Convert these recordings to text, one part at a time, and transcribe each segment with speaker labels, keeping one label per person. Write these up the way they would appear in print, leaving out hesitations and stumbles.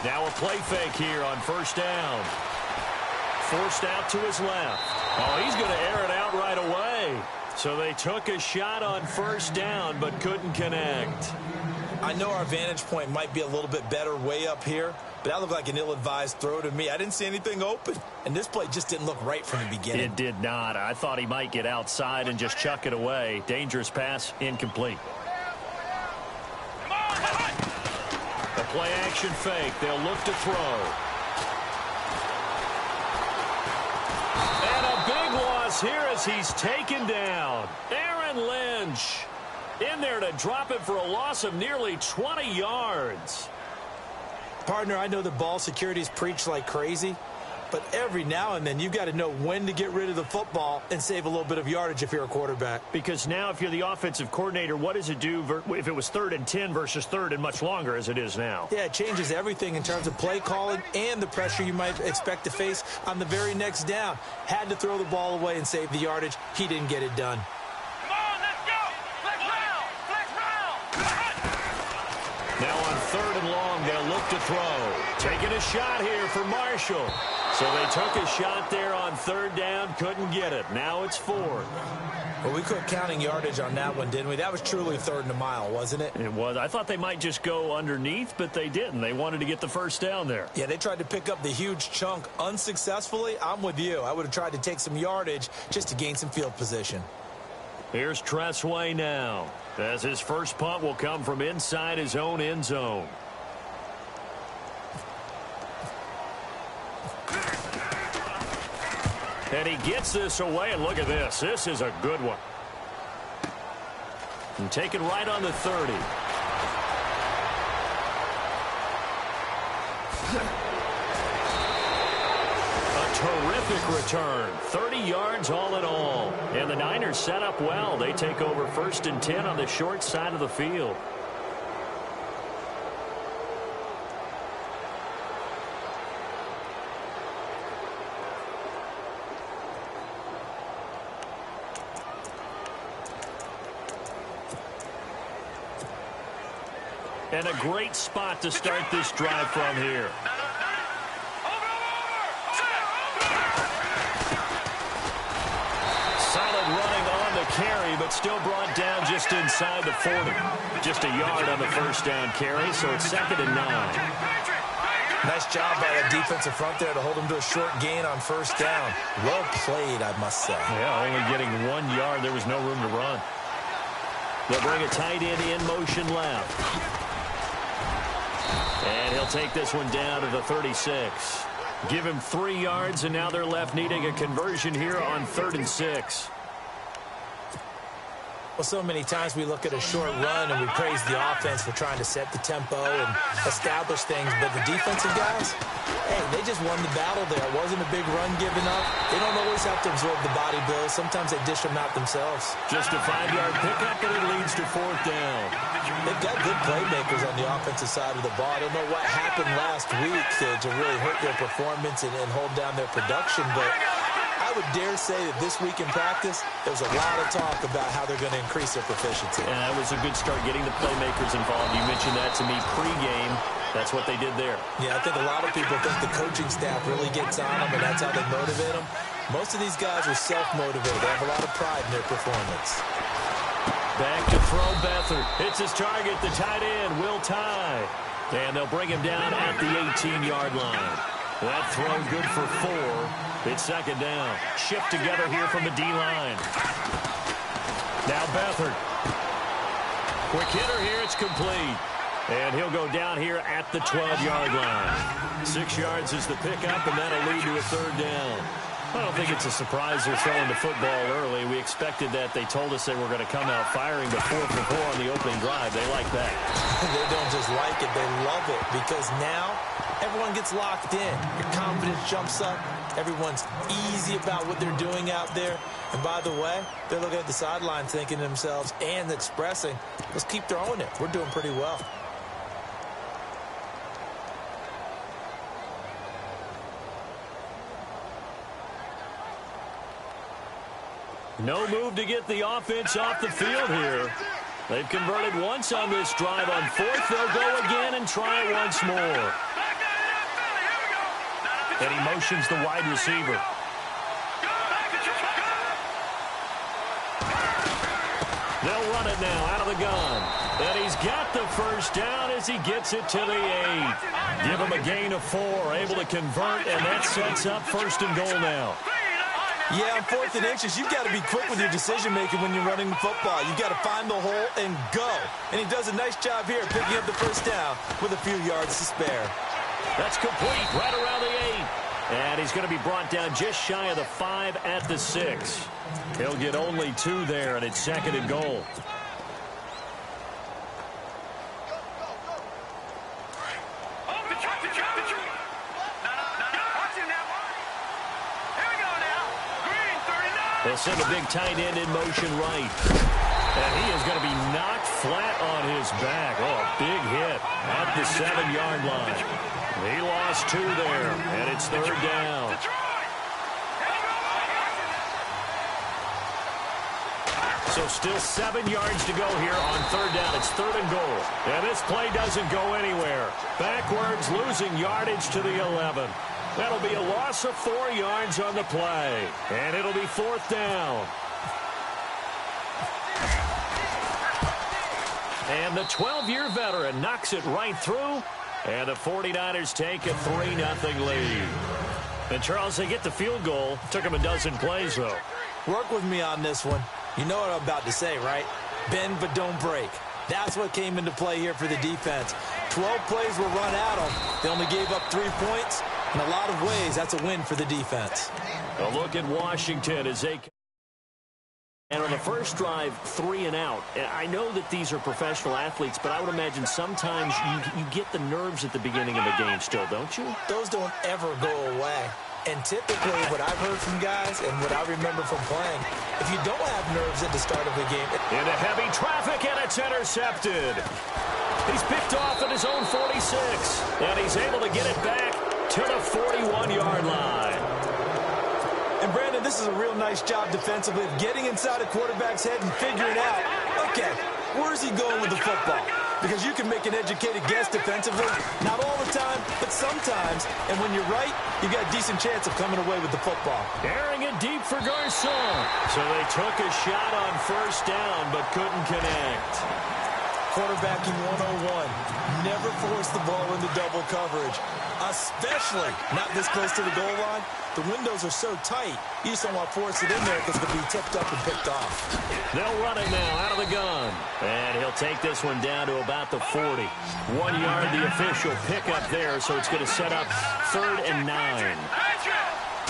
Speaker 1: Now a play fake here on first down. Forced out to his left. Oh, he's going to air it out right away. So they took a shot on first down but couldn't connect.
Speaker 2: I know our vantage point might be a little bit better way up here, but that looked like an ill-advised throw to me. I didn't see anything open, and this play just didn't look right from the beginning.
Speaker 1: It did not. I thought he might get outside and just chuck it away. Dangerous pass, incomplete. A play-action fake. They'll look to throw. And a big loss here as he's taken down. Aaron Lynch in there to drop it for a loss of nearly 20 yards.
Speaker 2: Partner, I know the ball security is preached like crazy, but every now and then you've got to know when to get rid of the football and save a little bit of yardage if you're a quarterback.
Speaker 1: Because now if you're the offensive coordinator, what does it do if it was 3rd and 10 versus 3rd and much longer as it is now?
Speaker 2: Yeah, it changes everything in terms of play calling and the pressure you might expect to face on the very next down. Had to throw the ball away and save the yardage. He didn't get it done.
Speaker 1: Now on 3rd and long, they'll look to throw. Taking a shot here for Marshall. So they took a shot there on 3rd down, couldn't get it. Now it's 4th.
Speaker 2: Well, we quit counting yardage on that one, didn't we? That was truly 3rd and a mile, wasn't it?
Speaker 1: It was. I thought they might just go underneath, but they didn't. They wanted to get the first down there.
Speaker 2: Yeah, they tried to pick up the huge chunk unsuccessfully. I'm with you. I would have tried to take some yardage just to gain some field position.
Speaker 1: Here's Tressway now, as his first punt will come from inside his own end zone. And he gets this away, and look at this. This is a good one. And taken right on the 30. Terrific return. 30 yards all in all. And the Niners set up well. They take over 1st and 10 on the short side of the field. And a great spot to start this drive from here. Carry, but still brought down just inside the 40. Just a yard on the first down carry, so it's 2nd and 9.
Speaker 2: Nice job by the defensive front there to hold him to a short gain on first down. Well played, I must say.
Speaker 1: Yeah, only getting 1 yard. There was no room to run. They'll bring a tight end in motion left. And he'll take this one down to the 36. Give him 3 yards, and now they're left needing a conversion here on 3rd and 6.
Speaker 2: Well, so many times we look at a short run and we praise the offense for trying to set the tempo and establish things, but the defensive guys, hey, they just won the battle there. It wasn't a big run given up. They don't always have to absorb the body blows. Sometimes they dish them out themselves.
Speaker 1: Just a 5-yard pickup, and it leads to 4th down.
Speaker 2: They've got good playmakers on the offensive side of the ball. I don't know what happened last week to really hurt their performance and hold down their production, but I would dare say that this week in practice, there's a lot of talk about how they're going to increase their proficiency.
Speaker 1: And that was a good start getting the playmakers involved. You mentioned that to me pregame. That's what they did there.
Speaker 2: Yeah, I think a lot of people think the coaching staff really gets on them, and that's how they motivate them. Most of these guys are self-motivated. They have a lot of pride in their performance.
Speaker 1: Back to throw Beathard. It's his target, the tight end, Will Tye. And they'll bring him down at the 18-yard line. That throw good for 4. It's 2nd down. Shift together here from the D-line. Now Beathard. Quick hitter here. It's complete. And he'll go down here at the 12-yard line. 6 yards is the pickup, and that'll lead to a 3rd down. I don't think it's a surprise they're throwing the football early. We expected that. They told us they were going to come out firing the 4 for 4 on the opening drive. They like that.
Speaker 2: They don't just like it. They love it because now everyone gets locked in. Your confidence jumps up. Everyone's easy about what they're doing out there. And by the way, they're looking at the sideline thinking to themselves and expressing, let's keep throwing it. We're doing pretty well.
Speaker 1: No move to get the offense off the field here. They've converted once on this drive. On 4th, they'll go again and try it once more. And he motions the wide receiver. They'll run it now out of the gun. And he's got the first down as he gets it to the 8. Give him a gain of 4, able to convert, and that sets up 1st and goal now.
Speaker 2: Yeah, on 4th and inches, you've got to be quick with your decision-making when you're running the football. You've got to find the hole and go. And he does a nice job here picking up the first down with a few yards to spare.
Speaker 1: That's complete right around the 8. And he's going to be brought down just shy of the 5 at the 6. He'll get only 2 there, and it's 2nd and goal. They'll send a big tight end in motion right. And he is going to be knocked flat on his back. Oh, a big hit at the 7-yard line. He lost 2 there, and it's 3rd down. So still 7 yards to go here on 3rd down. It's 3rd and goal. And this play doesn't go anywhere. Backwards, losing yardage to the 11. That'll be a loss of 4 yards on the play. And it'll be 4th down. And the 12-year veteran knocks it right through. And the 49ers take a 3-0 lead. And, Charles, they get the field goal. Took them a dozen plays, though.
Speaker 2: Work with me on this one. You know what I'm about to say, right? Bend but don't break. That's what came into play here for the defense. 12 plays were run at them. They only gave up 3 points. In a lot of ways, that's a win for the defense.
Speaker 1: A look at Washington as they... And on the first drive, 3 and out. I know that these are professional athletes, but I would imagine sometimes you get the nerves at the beginning of a game still, don't you?
Speaker 2: Those don't ever go away. And typically what I've heard from guys and what I remember from playing, if you don't have nerves at the start of the game...
Speaker 1: Into heavy traffic, and it's intercepted. He's picked off at his own 46, and he's able to get it back to the 41-yard line.
Speaker 2: And, Brandon, this is a real nice job defensively of getting inside a quarterback's head and figuring out, okay, where's he going with the football? Because you can make an educated guess defensively, not all the time, but sometimes. And when you're right, you got a decent chance of coming away with the football.
Speaker 1: Airing it deep for Garcon. So they took a shot on 1st down, but couldn't connect.
Speaker 2: Quarterbacking 101. Never force the ball into double coverage, especially not this close to the goal line. The windows are so tight, you just don't want to force it in there because it'll be tipped up and picked off.
Speaker 1: They'll run it now out of the gun. And he'll take this one down to about the 40. 1 yard, the official pickup there, so it's going to set up 3rd and 9.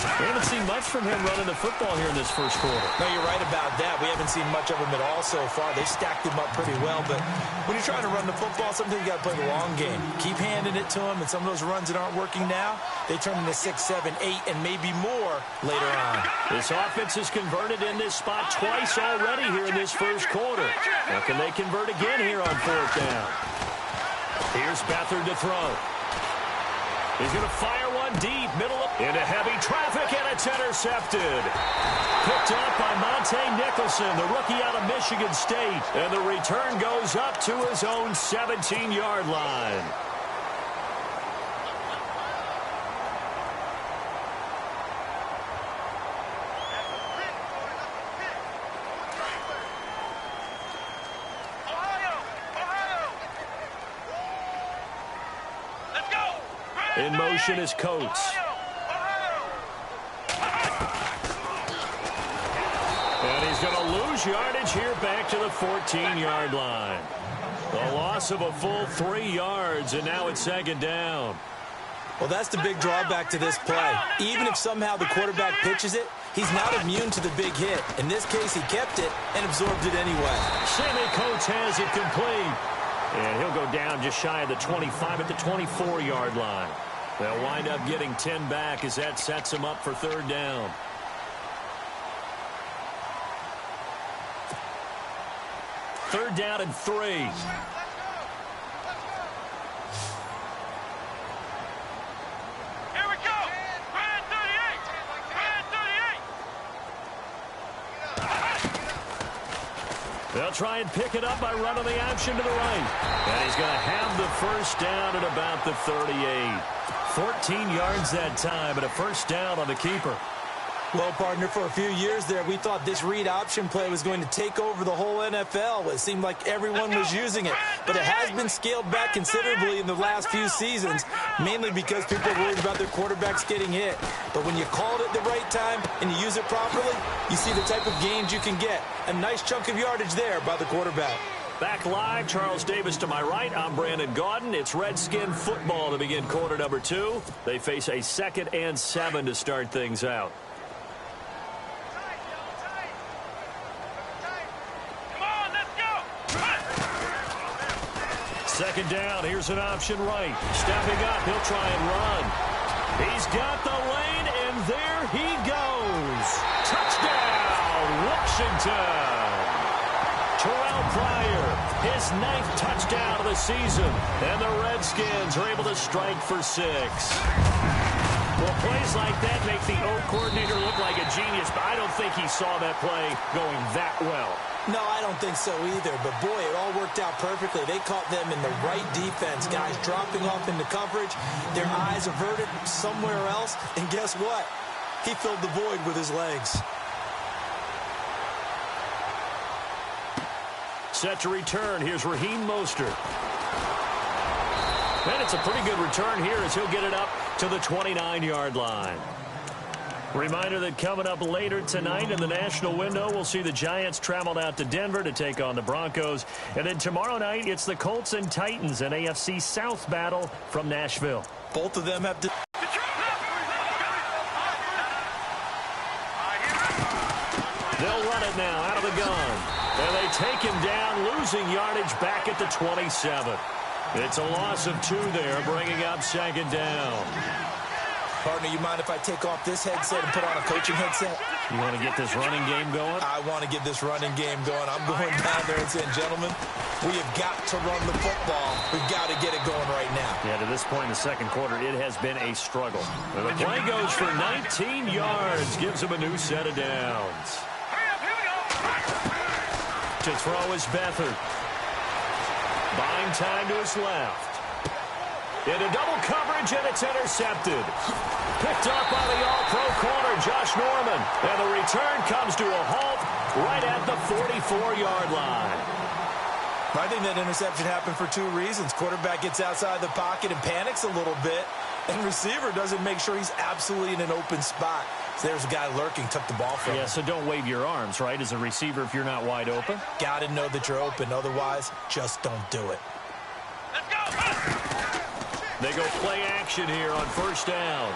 Speaker 1: We haven't seen much from him running the football here in this first quarter.
Speaker 2: No, you're right about that. We haven't seen much of him at all so far. They've stacked him up pretty well, but when you're trying to run the football, sometimes you got to play the long game. Keep handing it to him, and some of those runs that aren't working now, they turn into 6, 7, 8, and maybe more later on.
Speaker 1: This offense has converted in this spot twice already here in this first quarter. Now, can they convert again here on 4th down? Here's Beathard to throw. He's going to fire one deep, middle into heavy traffic, and it's intercepted. Picked up by Monte Nicholson, the rookie out of Michigan State. And the return goes up to his own 17-yard line. In motion is Coates. And he's going to lose yardage here back to the 14-yard line. A loss of a full 3 yards, and now it's 2nd down.
Speaker 2: Well, that's the big drawback to this play. Even if somehow the quarterback pitches it, he's not immune to the big hit. In this case, he kept it and absorbed it anyway.
Speaker 1: Sammy Coates has it complete. And he'll go down just shy of the 25 at the 24-yard line. They'll wind up getting 10 back as that sets him up for 3rd down. Third down and 3.
Speaker 3: Here we go. Grand 38. Grand 38.
Speaker 1: They'll try and pick it up by running the option to the right. And he's going to have the first down at about the 38. 14 yards that time and a first down on the keeper.
Speaker 2: Well, partner, for a few years there, we thought this read option play was going to take over the whole NFL. It seemed like everyone was using it. But it has been scaled back considerably in the last few seasons, mainly because people are worried about their quarterbacks getting hit. But when you call it at the right time and you use it properly, you see the type of gains you can get. A nice chunk of yardage there by the quarterback.
Speaker 1: Back live, Charles Davis to my right. I'm Brandon Gaudin. It's Redskin football to begin quarter number 2. They face a 2nd and 7 to start things out. Second down, here's an option right. Stepping up, he'll try and run. He's got the lane, and there he goes. Touchdown, Washington. Terrell Pryor, his 9th touchdown of the season, and the Redskins are able to strike for 6. Well, plays like that make the O coordinator look like a genius, but I don't think he saw that play going that well.
Speaker 2: No, I don't think so either, but boy, it all worked out perfectly. They caught them in the right defense, guys dropping off into coverage, their eyes averted somewhere else, and guess what? He filled the void with his legs.
Speaker 1: Set to return, here's Raheem Mostert. And it's a pretty good return here as he'll get it up to the 29-yard line. Reminder that coming up later tonight in the national window, we'll see the Giants travel out to Denver to take on the Broncos. And then tomorrow night, it's the Colts and Titans, an AFC South battle from Nashville.
Speaker 2: Both of them have to...
Speaker 1: They'll run it now out of the gun. And they take him down, losing yardage back at the 27. It's a loss of 2 there, bringing up 2nd down.
Speaker 2: Partner, you mind if I take off this headset and put on a coaching headset?
Speaker 1: You want to get this running game going?
Speaker 2: I want to get this running game going. I'm going down there and saying, gentlemen, we have got to run the football. We've got to get it going right now.
Speaker 1: Yeah, to this point in the second quarter, it has been a struggle. And the play goes for 19 yards, gives him a new set of downs. To throw is Beathard. Buying time to his left. Into double coverage, and it's intercepted. Picked up by the all-pro corner, Josh Norman. And the return comes to a halt right at the 44-yard line.
Speaker 2: I think that interception happened for 2 reasons. Quarterback gets outside the pocket and panics a little bit, and receiver doesn't make sure he's absolutely in an open spot. So there's a guy lurking, took the ball from him.
Speaker 1: Yeah, so don't wave your arms, right, as a receiver if you're not wide open?
Speaker 2: Got to know that you're open. Otherwise, just don't do it.
Speaker 3: Let's go!
Speaker 1: They go play action here on first down.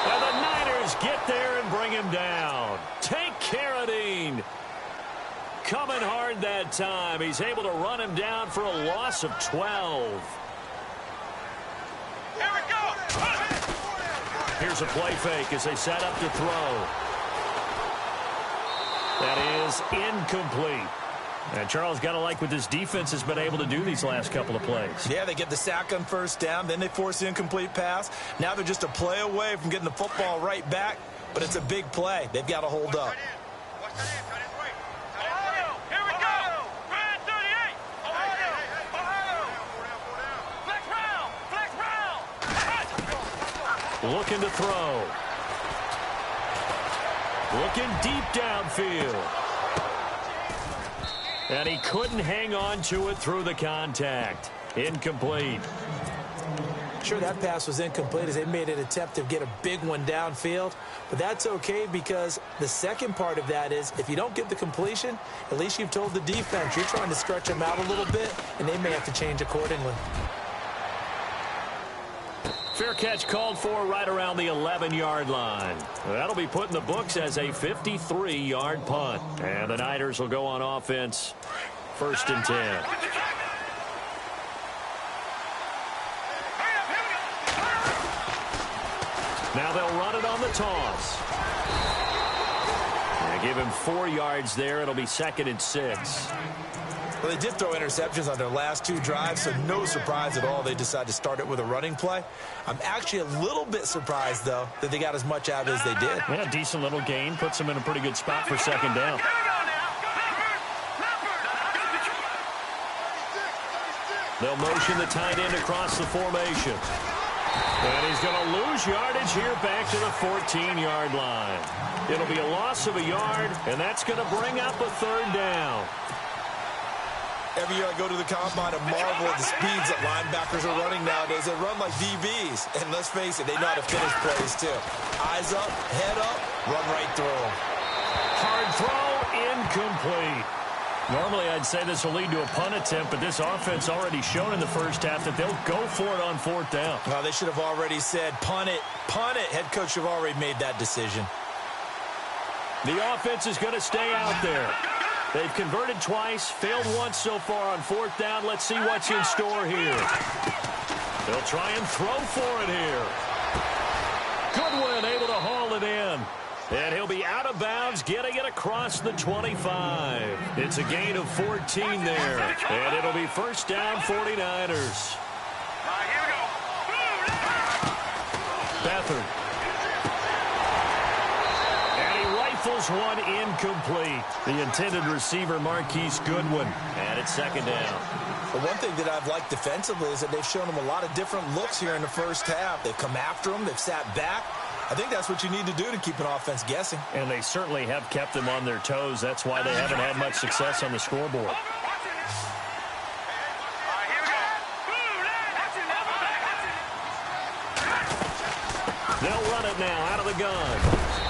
Speaker 1: And the Niners get there and bring him down. Tank Carradine coming hard that time. He's able to run him down for a loss of 12.
Speaker 3: Here we go!
Speaker 1: Here's a play fake as they set up to throw. That is incomplete. And Charles, got to like what this defense has been able to do these last couple of plays.
Speaker 2: Yeah, they get the sack on first down, then they force the incomplete pass. Now they're just a play away from getting the football right back, but it's a big play. They've got to hold up.
Speaker 3: Here we go! Brand 38! Ohio! Flex round!
Speaker 1: Looking to throw. Looking deep downfield. And he couldn't hang on to it through the contact. Incomplete.
Speaker 2: Sure, that pass was incomplete as they made an attempt to get a big one downfield. But that's okay because the second part of that is if you don't get the completion, at least you've told the defense you're trying to stretch them out a little bit, and they may have to change accordingly.
Speaker 1: Fair catch called for right around the 11-yard line. That'll be put in the books as a 53-yard punt. And the Niners will go on offense. 1st and 10. Now they'll run it on the toss. And give him 4 yards there. It'll be 2nd and 6.
Speaker 2: Well, they did throw interceptions on their last 2 drives, so no surprise at all they decided to start it with a running play. I'm actually a little bit surprised, though, that they got as much out as they did.
Speaker 1: Yeah, decent little gain. Puts them in a pretty good spot for 2nd down. They'll motion the tight end across the formation. And he's going to lose yardage here back to the 14-yard line. It'll be a loss of a yard, and that's going to bring up a third down.
Speaker 2: Every year I go to the combine and marvel at the speeds that linebackers are running nowadays. They run like DBs. And let's face it, they know how to finish plays too. Eyes up, head up, run right through them.
Speaker 1: Hard throw, incomplete. Normally I'd say this will lead to a punt attempt, but this offense already shown in the first half that they'll go for it on fourth down.
Speaker 2: Well, they should have already said, punt it, punt it. Head coach should have already made that decision.
Speaker 1: The offense is going to stay out there. They've converted twice, failed once so far on fourth down. Let's see what's in store here. They'll try and throw for it here. Goodwin able to haul it in. And he'll be out of bounds, getting it across the 25. It's a gain of 14 there. And it'll be first down 49ers.
Speaker 3: Here we go.
Speaker 1: Beathard. And he rifles one incomplete. The intended receiver, Marquise Goodwin. And it's second down.
Speaker 2: But one thing that I've liked defensively is that they've shown them a lot of different looks here in the first half. They've come after them. They've sat back. I think that's what you need to do to keep an offense guessing.
Speaker 1: And they certainly have kept them on their toes. That's why they haven't had much success on the scoreboard. They'll run it now out of the gun.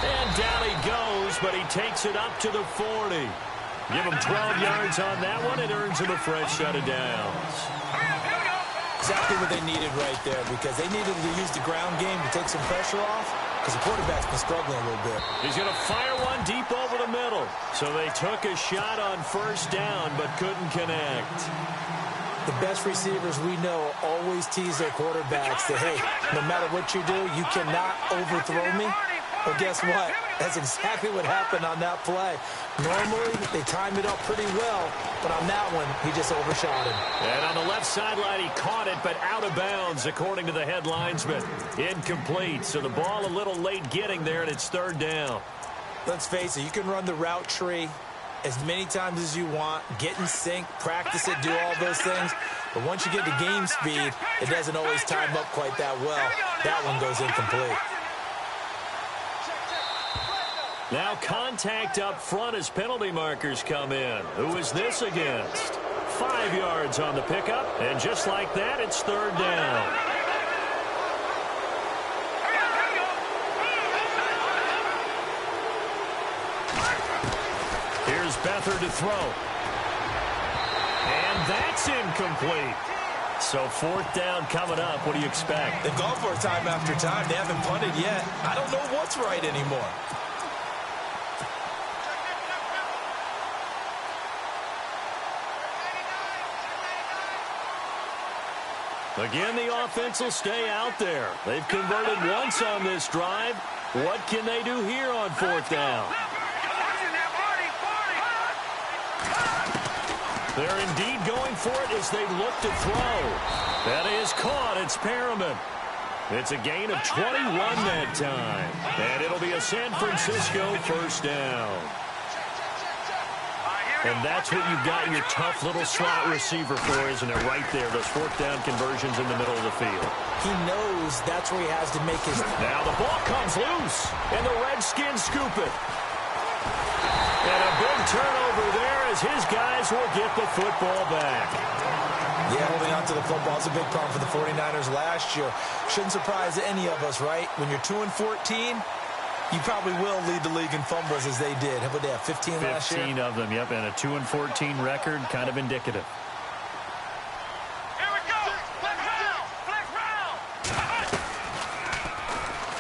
Speaker 1: And down he goes, but he takes it up to the 40. Give him 12 yards on that one. It earns him a fresh set of downs.
Speaker 2: Exactly what they needed right there, because they needed to use the ground game to take some pressure off, because the quarterback's been struggling a little bit.
Speaker 1: He's going to fire one deep over the middle. So they took a shot on first down, but couldn't connect.
Speaker 2: The best receivers we know always tease their quarterbacks that, hey, no matter what you do, you cannot overthrow me. Well, guess what? That's exactly what happened on that play. Normally, they timed it up pretty well, but on that one, he just overshot him.
Speaker 1: And on the left sideline, he caught it, but out of bounds, according to the head linesman. Incomplete, so the ball a little late getting there, and it's third down.
Speaker 2: Let's face it, you can run the route tree as many times as you want, get in sync, practice it, do all those things. But once you get to game speed, it doesn't always time up quite that well. That one goes incomplete.
Speaker 1: Now contact up front as penalty markers come in. Who is this against? 5 yards on the pickup, and just like that, it's third down. Here's Beathard to throw. And that's incomplete. So fourth down coming up. What do you expect?
Speaker 2: They've gone for it time after time. They haven't punted yet. I don't know what's right anymore.
Speaker 1: Again, the offense will stay out there. They've converted once on this drive. What can they do here on fourth down? They're indeed going for it as they look to throw. That is caught. It's Perriman. It's a gain of 21 that time. And it'll be a San Francisco first down. And that's what you've got your tough little slot receiver for, isn't it? Right there, those fourth down conversions in the middle of the field.
Speaker 2: He knows that's where he has to make his...
Speaker 1: Now the ball comes loose, and the Redskins scoop it. And a big turnover there as his guys will get the football back.
Speaker 2: Yeah, holding on to the football is a big problem for the 49ers last year. Shouldn't surprise any of us, right? When you're 2-14... you probably will lead the league in fumbles as they did. How about they have 15 last year?
Speaker 1: 15 of them, yep, and a 2-14 record, kind of indicative.
Speaker 3: Here we go. Flex round. Flex round.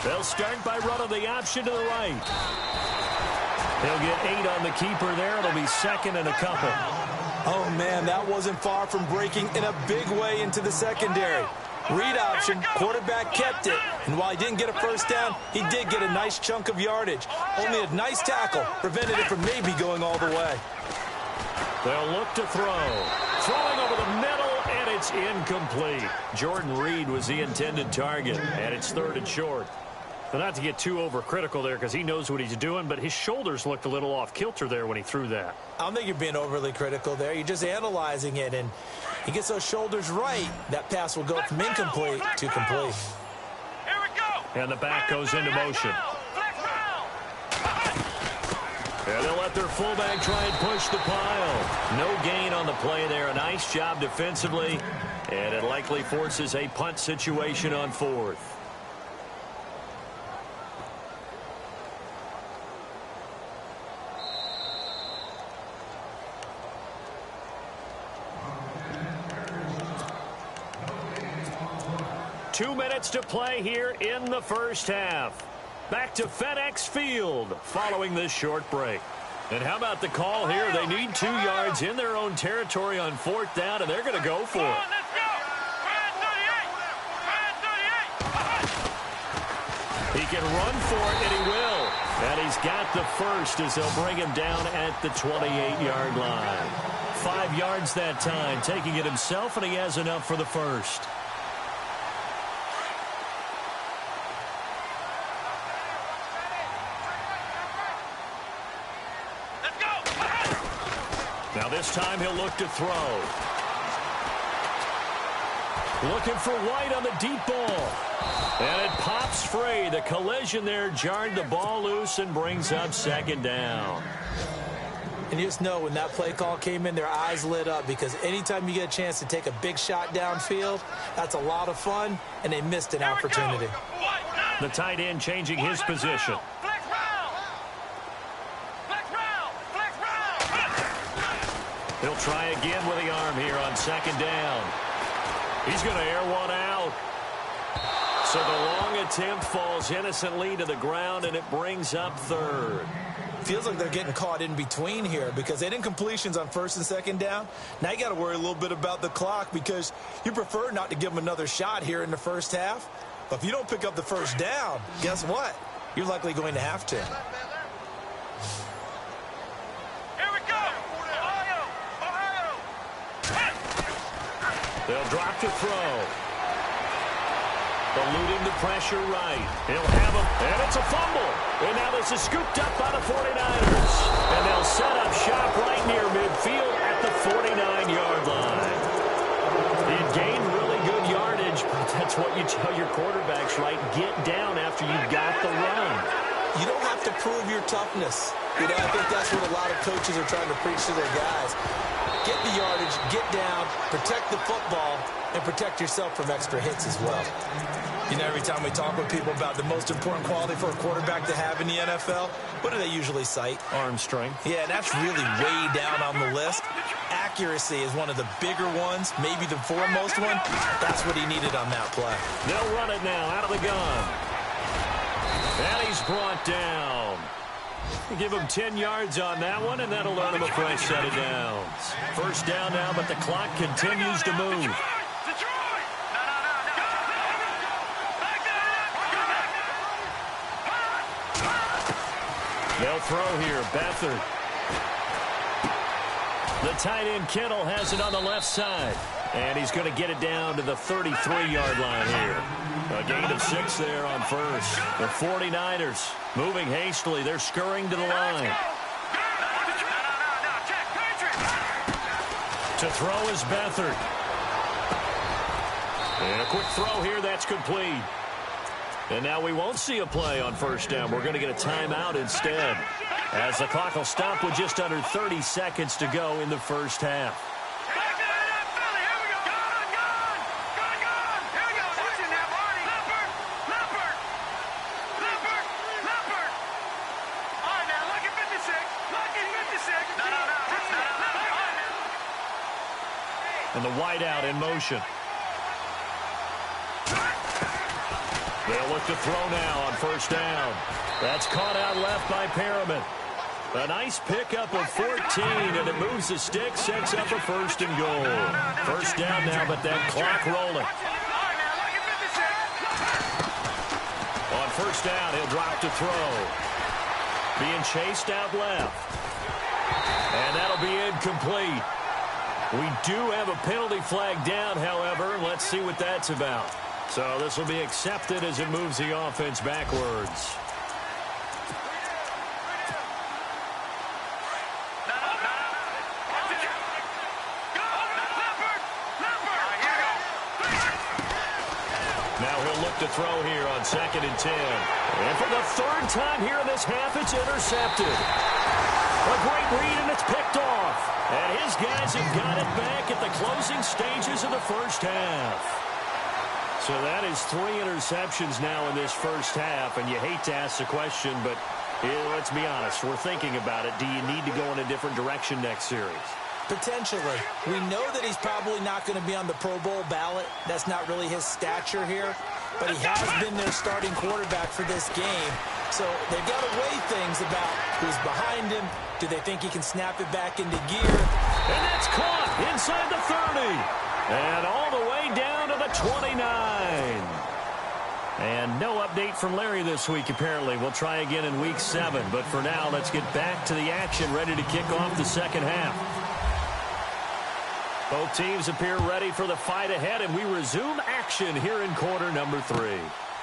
Speaker 1: They'll start by running the option to the right. He'll get 8 on the keeper there. It'll be second and a couple.
Speaker 2: Oh, man, that wasn't far from breaking in a big way into the secondary. Read option, quarterback kept it, and while he didn't get a first down, he did get a nice chunk of yardage. Only a nice tackle prevented it from maybe going all the way.
Speaker 1: They'll look to throw. Throwing over the middle, and it's incomplete. Jordan Reed was the intended target, and it's third and short. But not to get too overcritical there because he knows what he's doing, but his shoulders looked a little off kilter there when he threw that.
Speaker 2: I don't think you're being overly critical there. You're just analyzing it, and He gets those shoulders right, that pass will go from incomplete to complete.
Speaker 3: Here we go.
Speaker 1: And the back goes into motion. And they'll let their fullback try and push the pile. No gain on the play there. A nice job defensively. And it likely forces a punt situation on fourth. Two minutes to play here in the first half. Back to FedEx Field following this short break. And how about the call here? They need 2 yards in their own territory on fourth down, and they're going to go for it. He can run for it, and he will. And he's got the first as they'll bring him down at the 28-yard line. 5 yards that time, taking it himself, and he has enough for the first. Now this time he'll look to throw. Looking for White on the deep ball. And it pops free. The collision there jarred the ball loose and brings up second down.
Speaker 2: And you just know when that play call came in, their eyes lit up because anytime you get a chance to take a big shot downfield, that's a lot of fun, and they missed an opportunity.
Speaker 1: The tight end changing his position. He'll try again with the arm here on second down. He's going to air one out. So the long attempt falls innocently to the ground, and it brings up third.
Speaker 2: Feels like they're getting caught in between here because they didn't completions on first and second down. Now you got to worry a little bit about the clock because you prefer not to give them another shot here in the first half. But if you don't pick up the first down, guess what? You're likely going to have to.
Speaker 1: They'll drop to throw. Eluding the pressure right. He'll have him, and it's a fumble. And now this is scooped up by the 49ers. And they'll set up shop right near midfield at the 49-yard line. It gained really good yardage, but that's what you tell your quarterbacks, right? Get down after you've got the run.
Speaker 2: You don't have to prove your toughness. You know, I think that's what a lot of coaches are trying to preach to their guys. Get the yardage, get down, protect the football, and protect yourself from extra hits as well. You know, every time we talk with people about the most important quality for a quarterback to have in the NFL, what do they usually cite?
Speaker 1: Arm strength.
Speaker 2: Yeah, and that's really way down on the list. Accuracy is one of the bigger ones, maybe the foremost one. That's what he needed on that play.
Speaker 1: They'll run it now out of the gun. And he's brought down. Give him 10 yards on that one, and that'll earn him a fresh set of downs. First down now, but the clock continues to move. They'll throw here. Beathard. The tight end Kittle has it on the left side. And he's going to get it down to the 33-yard line here. A gain of 6 there on first. The 49ers moving hastily. They're scurrying to the line. To throw is Beathard. And a quick throw here. That's complete. And now we won't see a play on first down. We're going to get a timeout instead, as the clock will stop with just under 30 seconds to go in the first half. And the wideout in motion. They'll look to throw now on first down. That's caught out left by Perriman. A nice pickup of 14, and it moves the stick, sets up a first and goal. First down now, but that clock rolling. On first down, he'll drop to throw. Being chased out left. And that'll be incomplete. We do have a penalty flag down, however. Let's see what that's about. So this will be accepted as it moves the offense backwards. to throw here on 2nd and 10. And for the 3rd time here in this half, it's intercepted. A great read, and it's picked off. And his guys have got it back at the closing stages of the first half. So that is 3 interceptions now in this first half, and you hate to ask the question, but let's be honest, we're thinking about it. Do you need to go in a different direction next series?
Speaker 2: Potentially. We know that he's probably not going to be on the Pro Bowl ballot. That's not really his stature here, but he has been their starting quarterback for this game. So they've got to weigh things about who's behind him. Do they think he can snap it back into gear?
Speaker 1: And that's caught inside the 30. And all the way down to the 29. And no update from Larry this week, apparently. We'll try again in Week 7. But for now, let's get back to the action, ready to kick off the second half. Both teams appear ready for the fight ahead, and we resume action here in quarter number 3.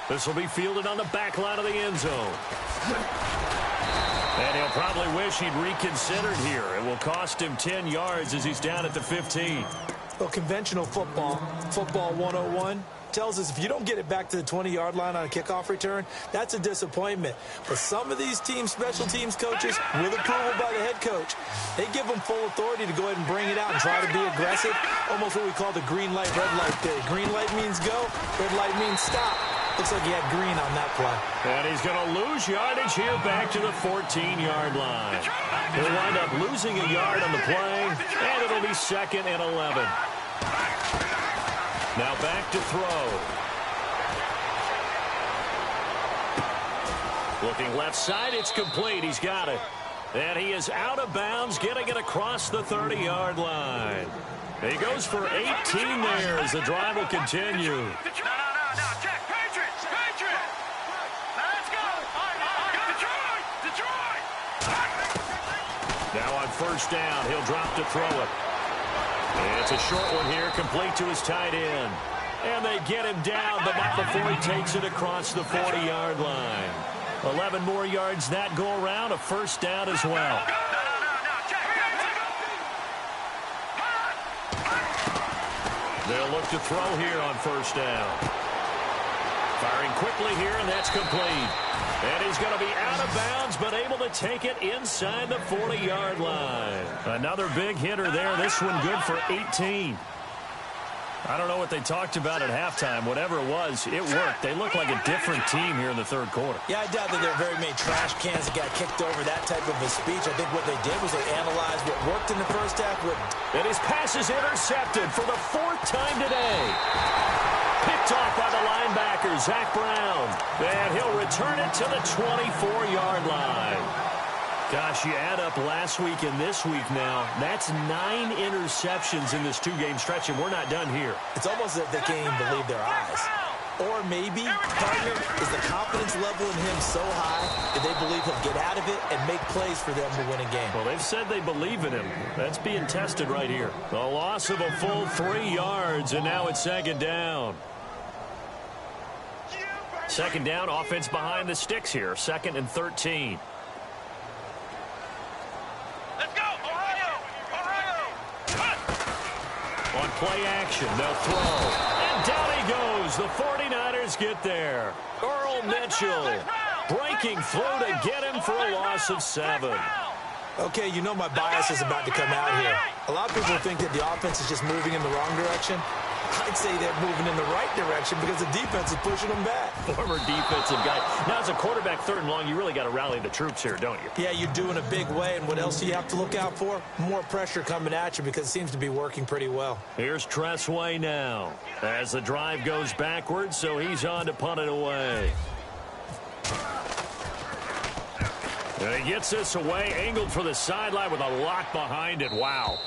Speaker 1: This will be fielded on the back line of the end zone. And he'll probably wish he'd reconsidered here. It will cost him 10 yards as he's down at the 15.
Speaker 2: Well, conventional football 101, tells us if you don't get it back to the 20-yard line on a kickoff return, that's a disappointment. But some of these teams, special teams coaches, with approval by the head coach, they give them full authority to go ahead and bring it out and try to be aggressive, almost what we call the green light, red light theory. Green light means go, red light means stop. Looks like he had green on that play.
Speaker 1: And he's going to lose yardage here back to the 14-yard line. He'll wind up losing a yard on the play, and it'll be 2nd and 11. Now back to throw. Looking left side, it's complete. He's got it. And he is out of bounds, getting it across the 30-yard line. He goes for 18 there as the drive will continue. Now on 1st down, he'll drop to throw it. And it's a short one here, complete to his tight end. And they get him down, but not before he takes it across the 40-yard line. 11 more yards that go around, a 1st down as well. They'll look to throw here on 1st down. Firing quickly here, and that's complete. And he's going to be out of bounds, but able to take it inside the 40-yard line. Another big hitter there. This one good for 18. I don't know what they talked about at halftime. Whatever it was, it worked. They look like a different team here in the 3rd quarter.
Speaker 2: Yeah, I doubt that there are very many trash cans that got kicked over that type of a speech. I think what they did was they analyzed what worked in the first half.
Speaker 1: And his pass is intercepted for the 4th time today. Picked off by the linebacker, Zach Brown. And he'll return it to the 24-yard line. Gosh, you add up last week and this week now, that's 9 interceptions in this 2-game stretch, and we're not done here.
Speaker 2: It's almost as if they can't even believe their eyes. Or maybe, partner, is the confidence level in him so high that they believe he'll get out of it and make plays for them to win a game.
Speaker 1: Well, they've said they believe in him. That's being tested right here. The loss of a full 3 yards, and now it's 2nd down. 2nd down, offense behind the sticks here. 2nd and 13.
Speaker 3: Let's go, Ohio!
Speaker 1: On play action, they'll throw. And down he goes. The 49ers get there. Earl Mitchell breaking through to get him for a loss of 7.
Speaker 2: Okay, you know my bias is about to come out here. A lot of people think that the offense is just moving in the wrong direction. I'd say they're moving in the right direction because the defense is pushing them back.
Speaker 1: Former defensive guy. Now, as a quarterback 3rd and long, you really got to rally the troops here, don't you?
Speaker 2: Yeah, you do in a big way. And what else do you have to look out for? More pressure coming at you because it seems to be working pretty well.
Speaker 1: Here's Tressway now as the drive goes backwards, so he's on to punt it away. And he gets this away, angled for the sideline with a lock behind it. Wow.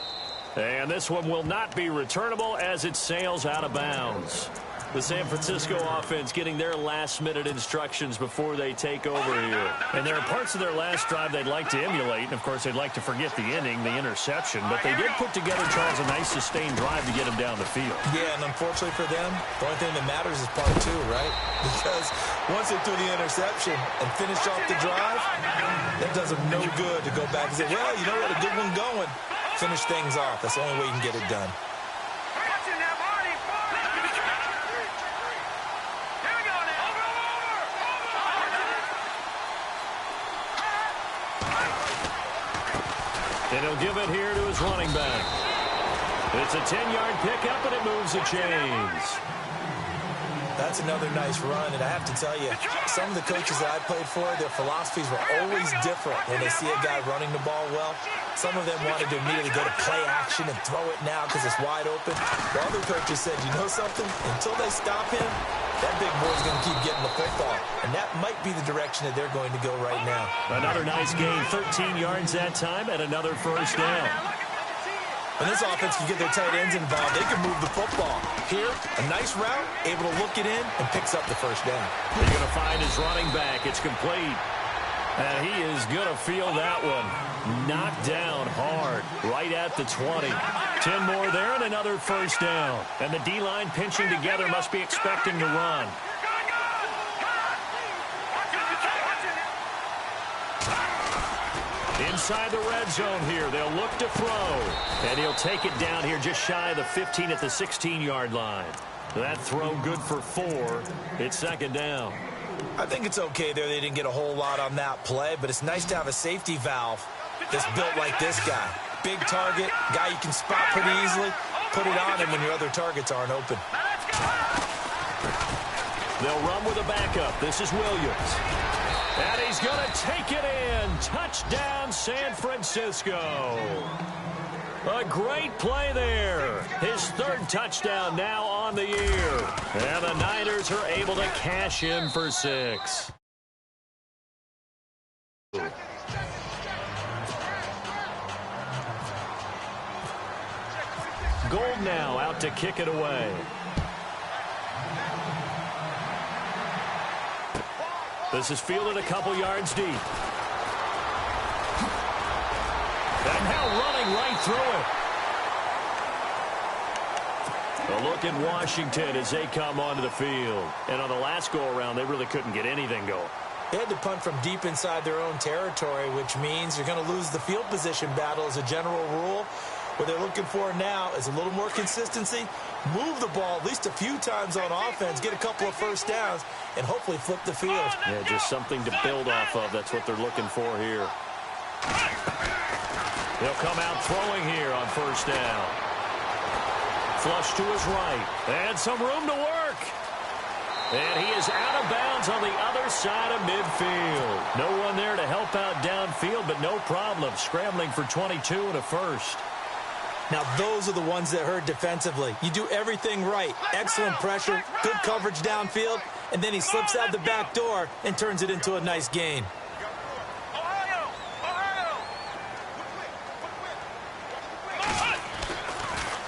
Speaker 1: And this one will not be returnable as it sails out of bounds. The San Francisco offense getting their last-minute instructions before they take over here. And there are parts of their last drive they'd like to emulate. And, of course, they'd like to forget the inning, the interception. But they did put together, Charles, a nice sustained drive to get them down the field.
Speaker 2: Yeah, and unfortunately for them, the only thing that matters is part 2, right? Because once they threw the interception and finished off the drive, that does them no good to go back and say, well, you know what, a good one going. Finish things off. That's the only way you can get it done.
Speaker 3: Here we go
Speaker 1: And he'll give it here to his running back. It's a 10-yard pickup, and it moves the chains.
Speaker 2: That's another nice run, and I have to tell you, some of the coaches that I played for, their philosophies were always different when they see a guy running the ball well. Some of them wanted to immediately go to play action and throw it now because it's wide open. The other coaches said, you know something? Until they stop him, that big boy's going to keep getting the football. And that might be the direction that they're going to go right now.
Speaker 1: Another nice gain, 13 yards that time, and another first down.
Speaker 2: When this offense can get their tight ends involved, they can move the football. Here, a nice route, able to look it in, and picks up the first down.
Speaker 1: He's going to find his running back. It's complete. And he is going to feel that one. Knocked down hard, right at the 20. 10 more there and another first down. And the D-line pinching together must be expecting to run. Inside the red zone here, they'll look to throw. And he'll take it down here just shy of the 15 at the 16-yard line. That throw good for 4. It's second down.
Speaker 2: I think it's okay there. They didn't get a whole lot on that play, but it's nice to have a safety valve that's built like this guy. Big target, guy you can spot pretty easily. Put it on him when your other targets aren't open.
Speaker 1: They'll run with a backup. This is Williams. And he's going to take it in. Touchdown, San Francisco. A great play there. His third touchdown now on the year. And the Niners are able to cash in for 6. Gold now out to kick it away. This is fielded a couple yards deep. And now running right through it. A look at Washington as they come onto the field. And on the last go-around, they really couldn't get anything going.
Speaker 2: They had to punt from deep inside their own territory, which means you're going to lose the field position battle as a general rule. What they're looking for now is a little more consistency, move the ball at least a few times on offense, get a couple of first downs, and hopefully flip the field.
Speaker 1: Yeah, just something to build off of. That's what they're looking for here. He'll come out throwing here on first down. Flush to his right. And some room to work. And he is out of bounds on the other side of midfield. No one there to help out downfield, but no problem. Scrambling for 22 and a first.
Speaker 2: Now, those are the ones that hurt defensively. You do everything right. Excellent pressure, good coverage downfield, and then he slips out the back door and turns it into a nice gain.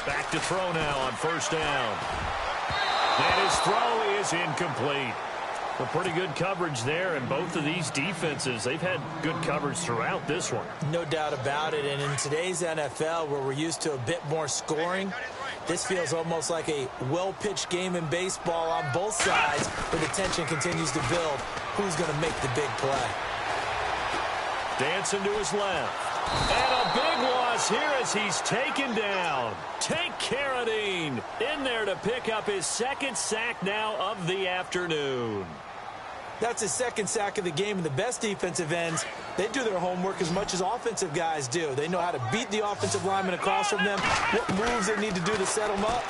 Speaker 1: Back to throw now on first down. And his throw is incomplete. Well, pretty good coverage there, and both of these defenses, they've had good coverage throughout this one.
Speaker 2: No doubt about it, and in today's NFL, where we're used to a bit more scoring, this feels almost like a well-pitched game in baseball on both sides, where the tension continues to build. Who's going to make the big play?
Speaker 1: Dancing to his left. And a big loss here as he's taken down. Tank Carradine in there to pick up his second sack now of the afternoon.
Speaker 2: That's his second sack of the game, and the best defensive ends, they do their homework as much as offensive guys do. They know how to beat the offensive lineman across from them, what moves they need to do to set them up.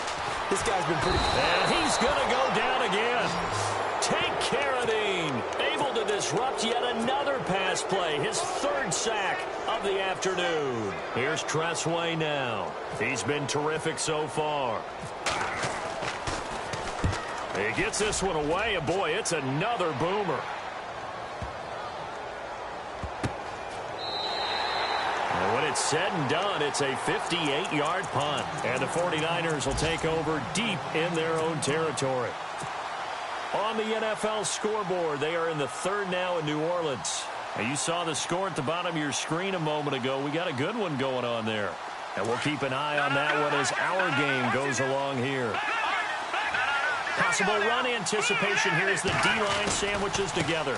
Speaker 2: This guy's been pretty...
Speaker 1: And he's going to go down again. Tank Carradine able to disrupt yet another pass play, his third sack of the afternoon. Here's Tressway now. He's been terrific so far. He gets this one away, and boy, it's another boomer. And when it's said and done, it's a 58-yard punt. And the 49ers will take over deep in their own territory. On the NFL scoreboard, they are in the third now in New Orleans. And you saw the score at the bottom of your screen a moment ago. We got a good one going on there. And we'll keep an eye on that one as our game goes along here. Possible run anticipation here as the D-line sandwiches together.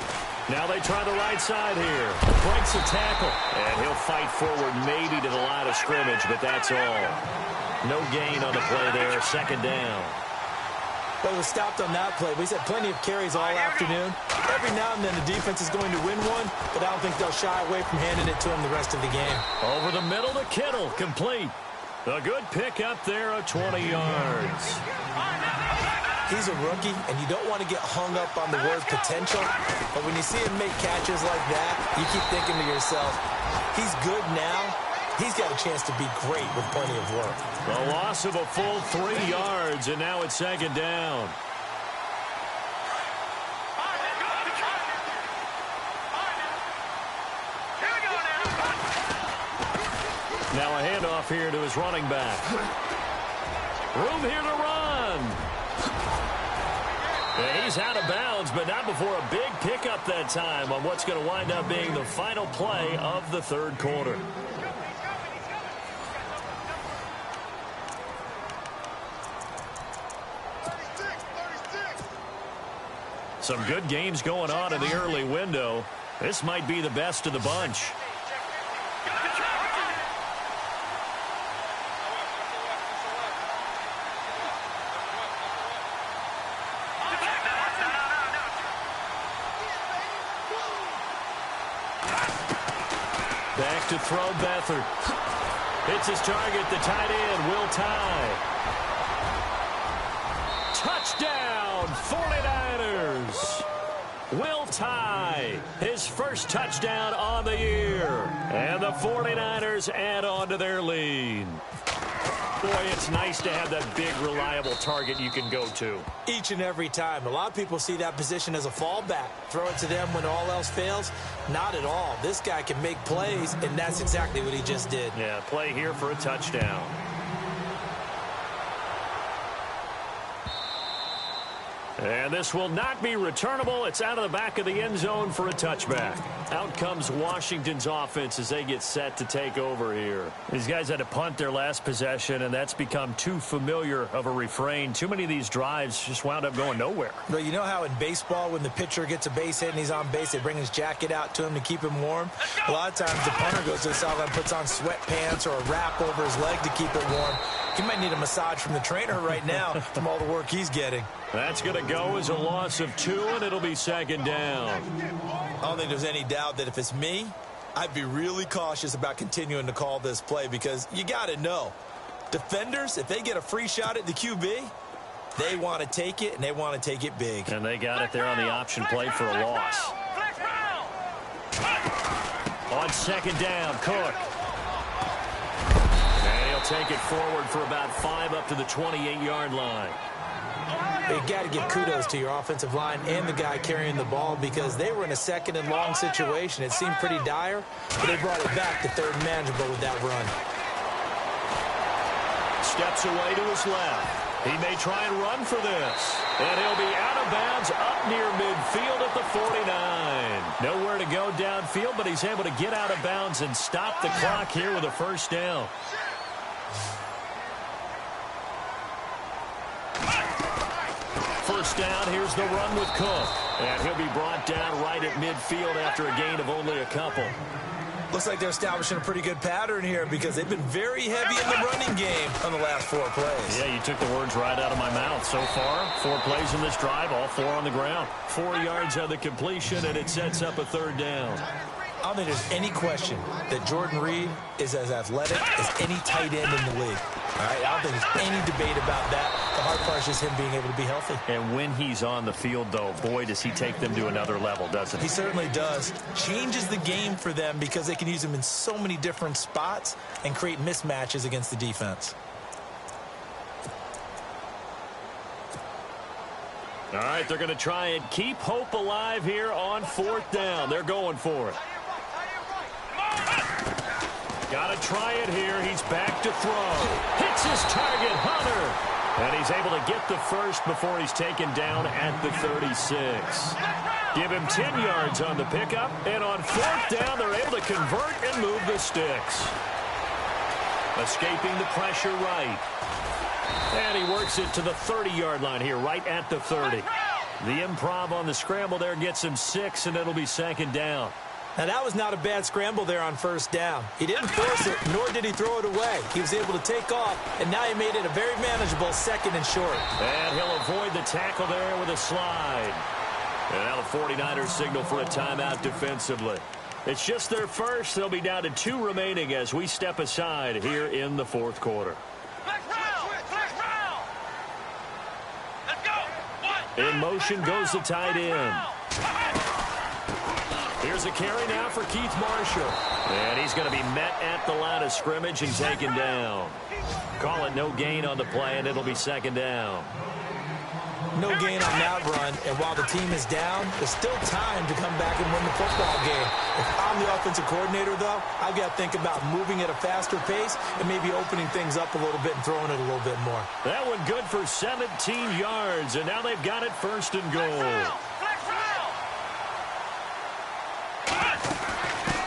Speaker 1: Now they try the right side here. Breaks a tackle. And he'll fight forward maybe to the line of scrimmage, but that's all. No gain on the play there. Second down.
Speaker 2: But it was stopped on that play. But he's had plenty of carries all afternoon. Every now and then the defense is going to win one, but I don't think they'll shy away from handing it to him the rest of the game.
Speaker 1: Over the middle to Kittle, complete. A good pick up there of 20 yards.
Speaker 2: He's a rookie, and you don't want to get hung up on the word potential. But when you see him make catches like that, you keep thinking to yourself, he's good now. He's got a chance to be great with plenty of work.
Speaker 1: A loss of a full 3 yards, and now it's second down. Now a handoff here to his running back. Room here to run. And he's out of bounds, but not before a big pickup that time on what's going to wind up being the final play of the third quarter. Some good games going on in the early window. This might be the best of the bunch. Back to throw Beathard. Hits his target, the tight end, Will Tye. Touchdown, 49ers. Will Tye, his first touchdown on the year. And the 49ers add on to their lead. Boy, it's nice to have that big, reliable target you can go to.
Speaker 2: Each and every time. A lot of people see that position as a fallback. Throw it to them when all else fails. Not at all. This guy can make plays, and that's exactly what he just did.
Speaker 1: Yeah, play here for a touchdown. And this will not be returnable. It's out of the back of the end zone for a touchback. Out comes Washington's offense as they get set to take over here. These guys had to punt their last possession, and that's become too familiar of a refrain. Too many of these drives just wound up going nowhere.
Speaker 2: Well, you know how in baseball when the pitcher gets a base hit and he's on base, they bring his jacket out to him to keep him warm? A lot of times the punter goes to the sideline, puts on sweatpants or a wrap over his leg to keep it warm. He might need a massage from the trainer right now from all the work he's getting.
Speaker 1: That's going to go as a loss of 2, and it'll be second down.
Speaker 2: I don't think there's any doubt that if it's me, I'd be really cautious about continuing to call this play because you got to know, defenders, if they get a free shot at the QB, they want to take it, and they want to take it big.
Speaker 1: And they got it there on the option play for a loss. On second down, Cook. Take it forward for about 5 up to the 28-yard line.
Speaker 2: You got to give kudos to your offensive line and the guy carrying the ball because they were in a second and long situation. It seemed pretty dire, but they brought it back to third and manageable with that run.
Speaker 1: Steps away to his left. He may try and run for this. And he'll be out of bounds up near midfield at the 49. Nowhere to go downfield, but he's able to get out of bounds and stop the clock here with a first down. First down, here's the run with Cook. And he'll be brought down right at midfield after a gain of only a couple.
Speaker 2: Looks like they're establishing a pretty good pattern here because they've been very heavy in the running game on the last 4 plays.
Speaker 1: Yeah, you took the words right out of my mouth. So far, 4 plays in this drive, all 4 on the ground. 4 yards on the completion, and it sets up a third down.
Speaker 2: I don't think there's any question that Jordan Reed is as athletic as any tight end in the league. All right, I don't think there's any debate about that. The hard part is just him being able to be healthy.
Speaker 1: And when he's on the field, though, boy, does he take them to another level, doesn't he?
Speaker 2: He certainly does. Changes the game for them because they can use him in so many different spots and create mismatches against the defense.
Speaker 1: All right, they're going to try and keep hope alive here on 4th down. They're going for it. Got to try it here. He's back to throw. Hits his target, Hunter. And he's able to get the first before he's taken down at the 36. Give him 10 yards on the pickup. And on 4th down, they're able to convert and move the sticks. Escaping the pressure right. And he works it to the 30-yard line here, right at the 30. The improv on the scramble there gets him 6, and it'll be second down.
Speaker 2: Now, that was not a bad scramble there on first down. He didn't force it, nor did he throw it away. He was able to take off, and now he made it a very manageable 2nd and short.
Speaker 1: And he'll avoid the tackle there with a slide. And now the 49ers signal for a timeout defensively. It's just their first. They'll be down to 2 remaining as we step aside here in the 4th quarter.
Speaker 3: Let's go.
Speaker 1: In motion goes the tight end. Here's a carry now for Keith Marshall. And he's going to be met at the line of scrimmage and taken down. Call it no gain on the play, and it'll be 2nd down.
Speaker 2: No gain on that run, and while the team is down, there's still time to come back and win the football game. If I'm the offensive coordinator, though, I've got to think about moving at a faster pace and maybe opening things up a little bit and throwing it a little bit more.
Speaker 1: That one good for 17 yards, and now they've got it 1st and goal.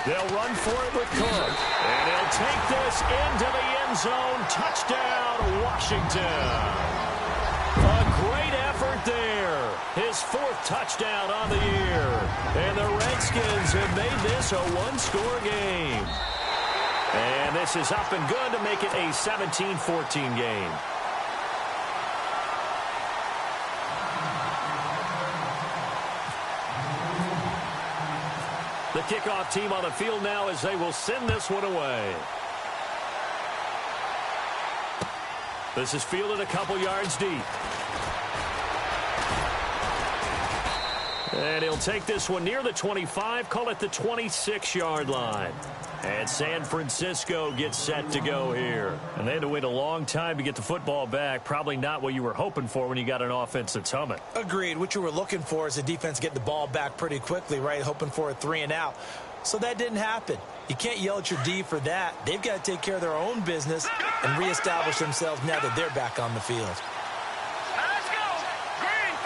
Speaker 1: They'll run for it with Cook. And he'll take this into the end zone. Touchdown, Washington. A great effort there. His 4th touchdown on the year. And the Redskins have made this a 1-score game. And this is up and good to make it a 17-14 game. The kickoff team on the field now as they will send this one away. This is fielded a couple yards deep. And he'll take this one near the 25, call it the 26-yard line. And San Francisco gets set to go here. And they had to wait a long time to get the football back. Probably not what you were hoping for when you got an offense that's humming.
Speaker 2: Agreed. What you were looking for is the defense get the ball back pretty quickly, right? Hoping for a 3 and out. So that didn't happen. You can't yell at your D for that. They've got to take care of their own business and reestablish themselves now that they're back on the field.
Speaker 3: Let's go. Green,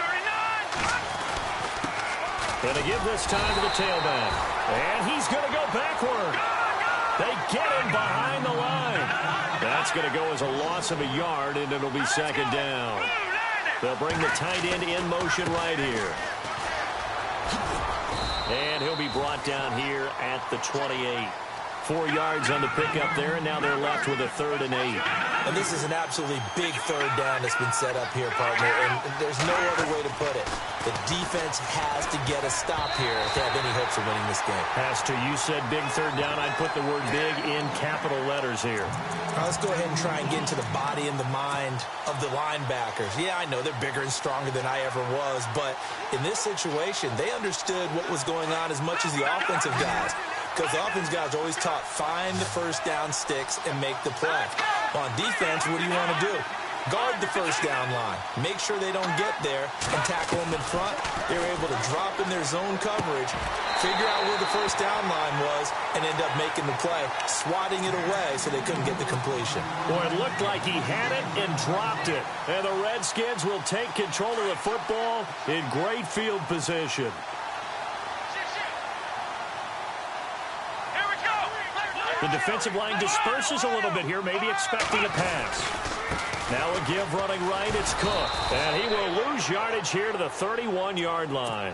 Speaker 3: 39.
Speaker 1: Going to give this time to the tailback. And he's going to go backward. They get him behind the line. That's going to go as a loss of a yard, and it'll be 2nd down. They'll bring the tight end in motion right here. And he'll be brought down here at the 28. 4 yards on the pickup there, and now they're left with a 3rd and 8.
Speaker 2: And this is an absolutely big 3rd down that's been set up here, partner, and there's no other way to put it. The defense has to get a stop here if they have any hopes of winning this game.
Speaker 1: Has to. You said big 3rd down. I'd put the word big in capital letters here.
Speaker 2: Now let's go ahead and try and get into the body and the mind of the linebackers. Yeah, I know they're bigger and stronger than I ever was, but in this situation, they understood what was going on as much as the offensive guys. Because the offense guys are always taught, find the 1st down sticks and make the play. On defense, what do you want to do? Guard the 1st down line. Make sure they don't get there and tackle them in front. They were able to drop in their zone coverage, figure out where the 1st down line was, and end up making the play, swatting it away so they couldn't get the completion.
Speaker 1: Boy, it looked like he had it and dropped it. And the Redskins will take control of the football in great field position. The defensive line disperses a little bit here, maybe expecting a pass. Now a give running right, it's Cook. And he will lose yardage here to the 31-yard line.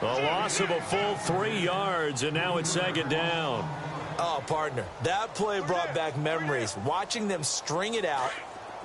Speaker 1: A loss of a full 3 yards, and now it's 2nd down.
Speaker 2: Oh, partner, that play brought back memories. Watching them string it out,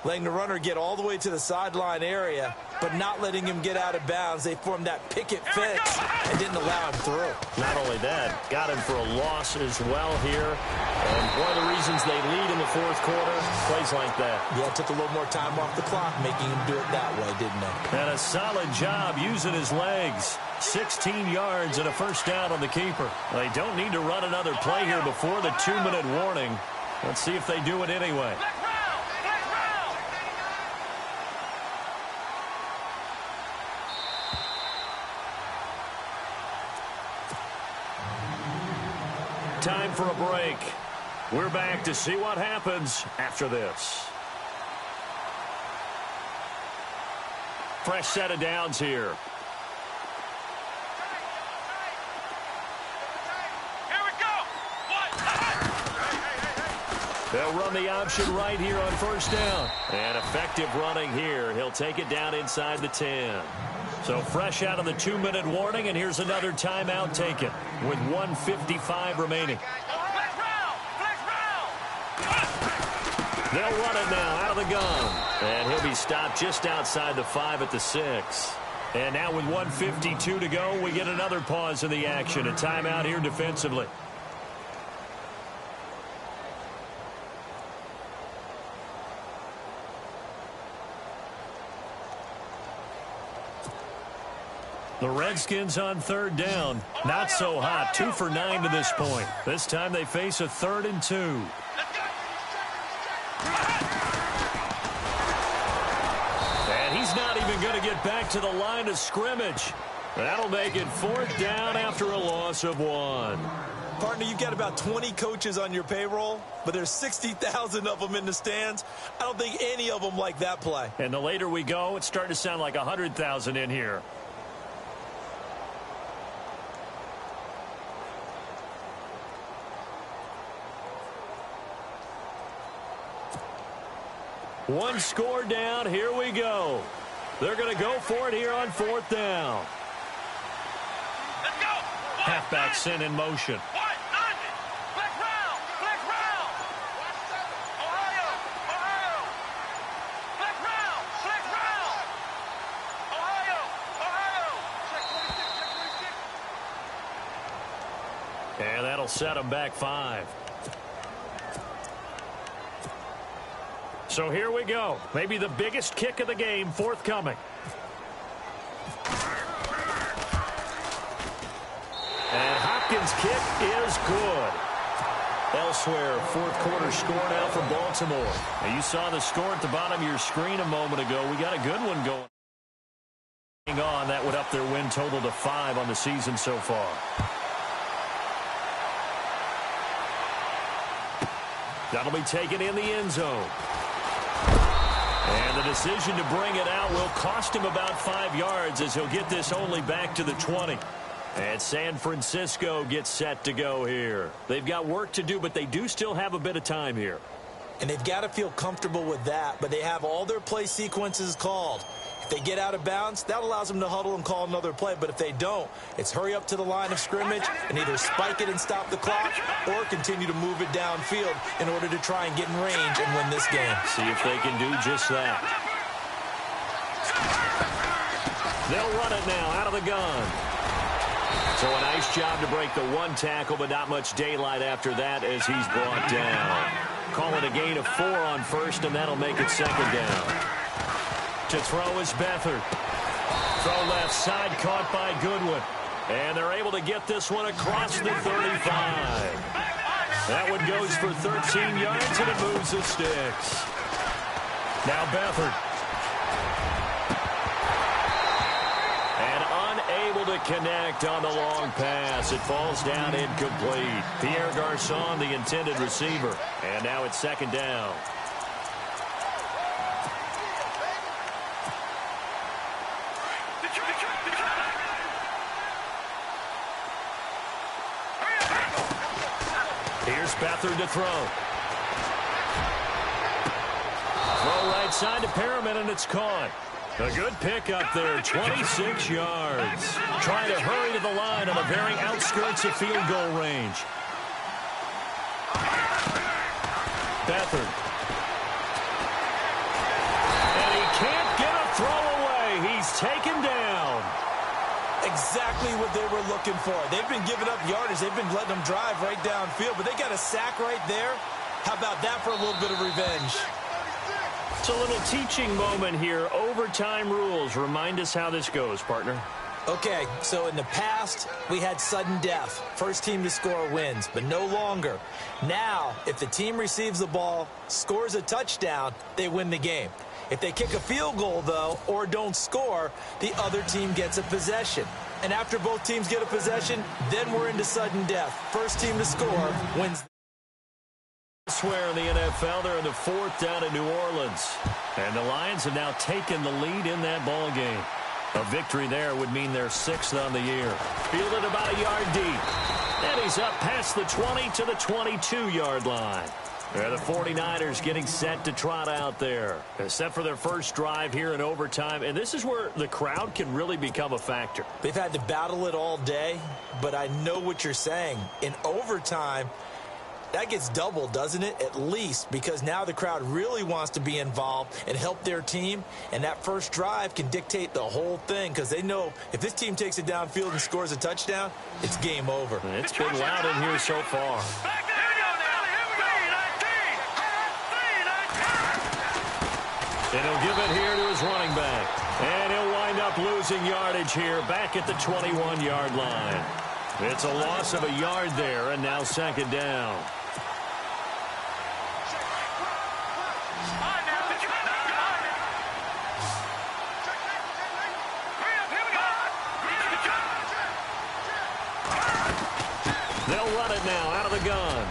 Speaker 2: letting the runner get all the way to the sideline area, but not letting him get out of bounds. They formed that picket fence and didn't allow him through.
Speaker 1: Not only that, got him for a loss as well here. And one of the reasons they lead in the 4th quarter, plays like that.
Speaker 2: Yeah, it took a little more time off the clock, making him do it that way, didn't it?
Speaker 1: And a solid job using his legs. 16 yards and a 1st down on the keeper. They don't need to run another play here before the 2-minute warning. Let's see if they do it anyway. Time for a break. We're back to see what happens after this. Fresh set of downs here.
Speaker 3: Here we go.
Speaker 1: They'll run the option right here on 1st down. And effective running here. He'll take it down inside the 10. So fresh out of the 2-minute warning, and here's another timeout taken with 1:55 remaining.
Speaker 3: Flex round! Flex round!
Speaker 1: They'll run it now out of the gun. And he'll be stopped just outside the 5 at the 6. And now with 1:52 to go, we get another pause in the action. A timeout here defensively. The Redskins on 3rd down. Not so hot. 2 for 9 to this point. This time they face a 3rd and 2. And he's not even going to get back to the line of scrimmage. That'll make it 4th down after a loss of 1.
Speaker 2: Partner, you've got about 20 coaches on your payroll, but there's 60,000 of them in the stands. I don't think any of them like that play.
Speaker 1: And the later we go, it's starting to sound like 100,000 in here. One score down. Here we go. They're going to go for it here on 4th down.
Speaker 3: Let's go!
Speaker 1: Halfback sent in motion.
Speaker 3: Flex round! Flex round! Ohio! Ohio! Flex round! Flex round! Ohio! Ohio! Check 26, check 26.
Speaker 1: And that'll set them back 5. So here we go. Maybe the biggest kick of the game forthcoming. And Hopkins' kick is good. Elsewhere, 4th quarter score now for Baltimore. Now you saw the score at the bottom of your screen a moment ago. We got a good one going. Hang on, that would up their win total to 5 on the season so far. That'll be taken in the end zone. And the decision to bring it out will cost him about 5 yards as he'll get this only back to the 20. And San Francisco gets set to go here. They've got work to do, but they do still have a bit of time here.
Speaker 2: And they've got to feel comfortable with that, but they have all their play sequences called. If they get out of bounds, that allows them to huddle and call another play. But if they don't, it's hurry up to the line of scrimmage and either spike it and stop the clock or continue to move it downfield in order to try and get in range and win this game.
Speaker 1: See if they can do just that. They'll run it now out of the gun. So a nice job to break the 1 tackle, but not much daylight after that as he's brought down. Call it a gain of 4 on 1st, and that'll make it 2nd down. To throw is Beathard. Throw left side, caught by Goodwin. And they're able to get this one across the 35. That one goes for 13 yards, and it moves the sticks. Now Beathard. And unable to connect on the long pass. It falls down incomplete. Pierre Garçon, the intended receiver. And now it's 2nd down. Here's Beathard to throw. Throw right side to Perriman, and it's caught. A good pick up there, 26 yards. Trying to hurry to the line on the very outskirts of field goal range. Beathard. And he can't get a throw away. He's taken down.
Speaker 2: Exactly what they were looking for. They've been giving up yardage. They've been letting them drive right downfield, but they got a sack right there. How about that for a little bit of revenge?
Speaker 1: It's a little teaching moment here. Overtime rules. Remind us how this goes, partner.
Speaker 2: Okay, so in the past, we had sudden death. First team to score wins, but no longer. Now, if the team receives the ball, scores a touchdown, they win the game. If they kick a field goal, though, or don't score, the other team gets a possession. And after both teams get a possession, then we're into sudden death. First team to score wins.
Speaker 1: Elsewhere in the NFL, they're in the 4th down in New Orleans. And the Lions have now taken the lead in that ball game. A victory there would mean they're 6th on the year. Fielded about a yard deep. And he's up past the 20 to the 22-yard line. The 49ers getting set to trot out there. Set for their first drive here in overtime. And this is where the crowd can really become a factor.
Speaker 2: They've had to battle it all day, but I know what you're saying. In overtime, that gets doubled, doesn't it? At least, because now the crowd really wants to be involved and help their team. And that first drive can dictate the whole thing because they know if this team takes it downfield and scores a touchdown, it's game over.
Speaker 1: It's been loud in here so far. And he'll give it here to his running back. And he'll wind up losing yardage here back at the 21-yard line. It's a loss of a yard there, and now second down. They'll run it now out of the gun.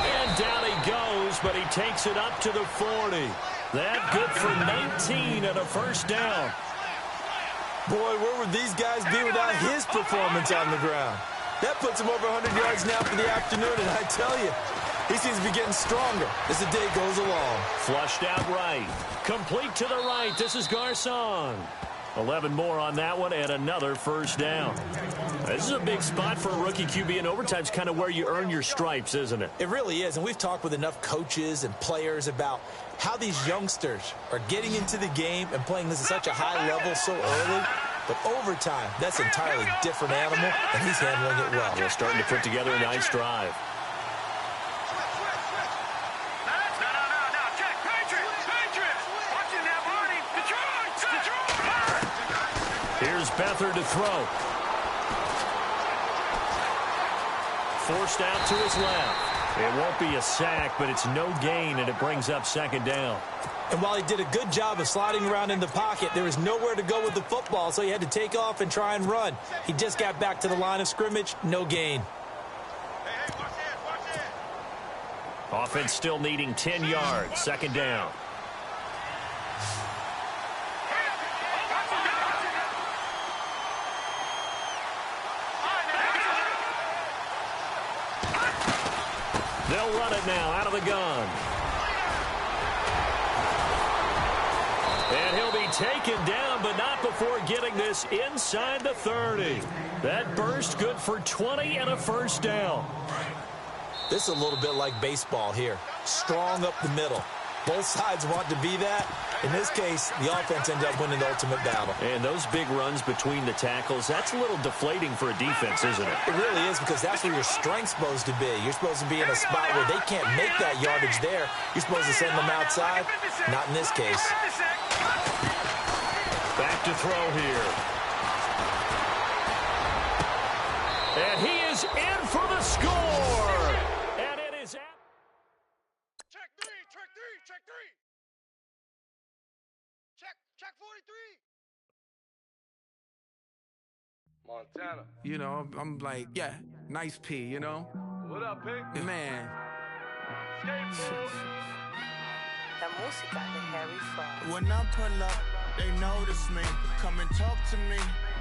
Speaker 1: And down he goes, but he takes it up to the 40. That good for 19 and a first down.
Speaker 2: Boy, where would these guys be without his performance on the ground? That puts him over 100 yards now for the afternoon, and I tell you, he seems to be getting stronger as the day goes along.
Speaker 1: Flushed out right. Complete to the right. This is Garcon. 11 more on that one and another first down. This is a big spot for a rookie QB, and overtime's kind of where you earn your stripes, isn't it?
Speaker 2: It really is, and we've talked with enough coaches and players about how these youngsters are getting into the game and playing this at such a high level so early. But overtime, that's an entirely different animal, and he's handling it well.
Speaker 1: They're starting to put together a nice drive. Here's Beathard to throw. Forced out to his left. It won't be a sack, but it's no gain, and it brings up second down.
Speaker 2: And while he did a good job of sliding around in the pocket, there was nowhere to go with the football, so he had to take off and try and run. He just got back to the line of scrimmage, no gain.
Speaker 1: Offense still needing 10 yards, second down. They'll run it now out of the gun. And he'll be taken down, but not before getting this inside the 30. That burst good for 20 and a first down.
Speaker 2: This is a little bit like baseball here. Strong up the middle. Both sides want to be that. In this case, the offense ended up winning the ultimate battle.
Speaker 1: And those big runs between the tackles, that's a little deflating for a defense, isn't it?
Speaker 2: It really is, because that's where your strength's supposed to be. You're supposed to be in a spot where they can't make that yardage there. You're supposed to send them outside. Not in this case.
Speaker 1: Back to throw here. And he is in for the score. And it is out.
Speaker 3: Check three, check three, check three. Check 43. Montana.
Speaker 4: You know, I'm like, yeah, nice P, you know?
Speaker 3: What up, Pig?
Speaker 4: Man.
Speaker 5: La música de Harry Fraud.
Speaker 6: When I pull up, they notice me. Come and talk to me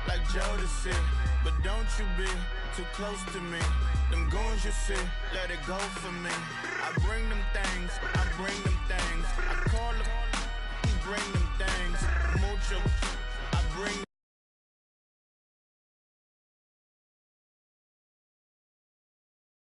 Speaker 6: like Jodeci. But don't you be too close to me. Them goons you see, let it go for me. I bring them things